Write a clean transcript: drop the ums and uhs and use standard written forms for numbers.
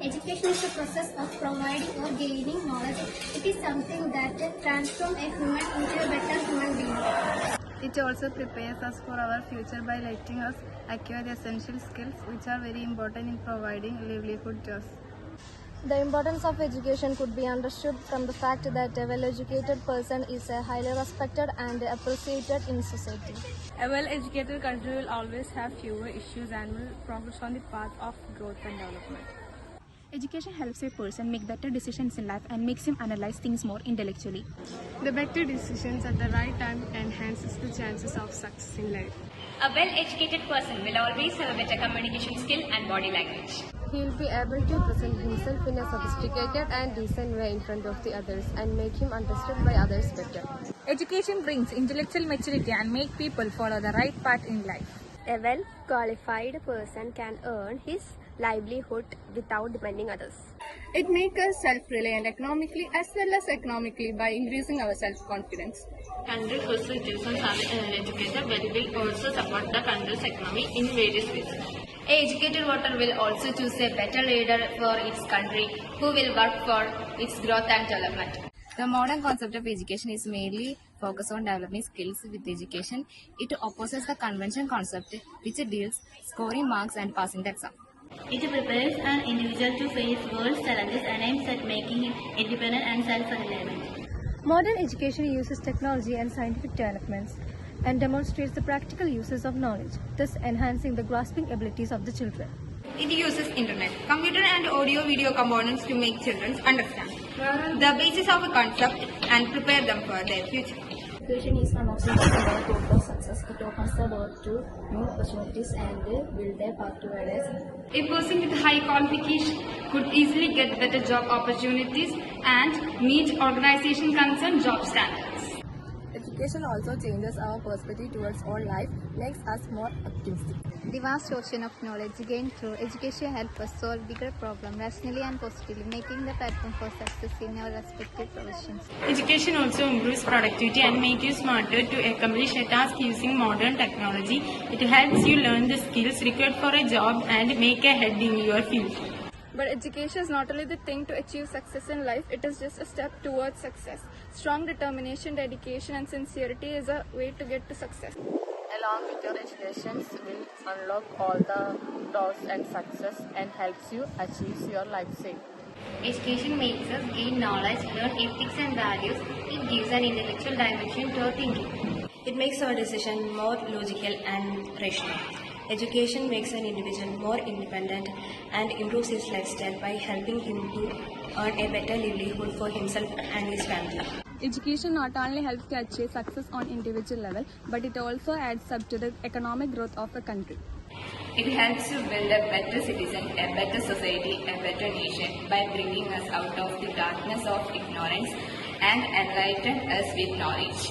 Education is the process of providing or gaining knowledge. It is something that transforms a human into a better human being. It also prepares us for our future by letting us acquire the essential skills which are very important in providing livelihood to us. The importance of education could be understood from the fact that a well-educated person is highly respected and appreciated in society. A well-educated country will always have fewer issues and will progress on the path of growth and development. Education helps a person make better decisions in life and makes him analyze things more intellectually. The better decisions at the right time enhances the chances of success in life. A well-educated person will always have a better communication skill and body language. He will be able to present himself in a sophisticated and decent way in front of the others and make him understood by others better. Education brings intellectual maturity and make people follow the right path in life. A well-qualified person can earn his livelihood without depending others. It makes us self-reliant economically as well as economically by increasing our self-confidence. 100% citizens are educated will also support the country's economy in various ways. A educated voter will also choose a better leader for its country who will work for its growth and development. The modern concept of education is mainly focused on developing skills with education. It opposes the conventional concept which deals scoring marks and passing the exam. It prepares an individual to face world's challenges and aims at making him independent and self-reliant. Modern education uses technology and scientific developments and demonstrates the practical uses of knowledge, thus enhancing the grasping abilities of the children. It uses internet, computer and audio-video components to make children understand the basis of a concept and prepare them for their future. Education is one of the key tools for success. It opens the door to new opportunities and build their path towards. A person with high qualification could easily get better job opportunities and meet organization concerned job standards. Education also changes our perspective towards all life, makes us more optimistic. The vast ocean of knowledge gained through education helps us solve bigger problems rationally and positively, making the platform for success in our respective professions. Education also improves productivity and makes you smarter to accomplish a task using modern technology. It helps you learn the skills required for a job and make a head in your field. But education is not only the thing to achieve success in life, it is just a step towards success. Strong determination, dedication and sincerity is a way to get to success. Along with your education will unlock all the doors and success and helps you achieve your life aim. Education makes us gain knowledge, learn ethics and values. It gives an intellectual dimension to our thinking. It makes our decision more logical and rational. Education makes an individual more independent and improves his lifestyle by helping him to earn a better livelihood for himself and his family. Education not only helps to achieve success on individual level, but it also adds up to the economic growth of the country. It helps to build a better citizen, a better society, a better nation by bringing us out of the darkness of ignorance and enlighten us with knowledge.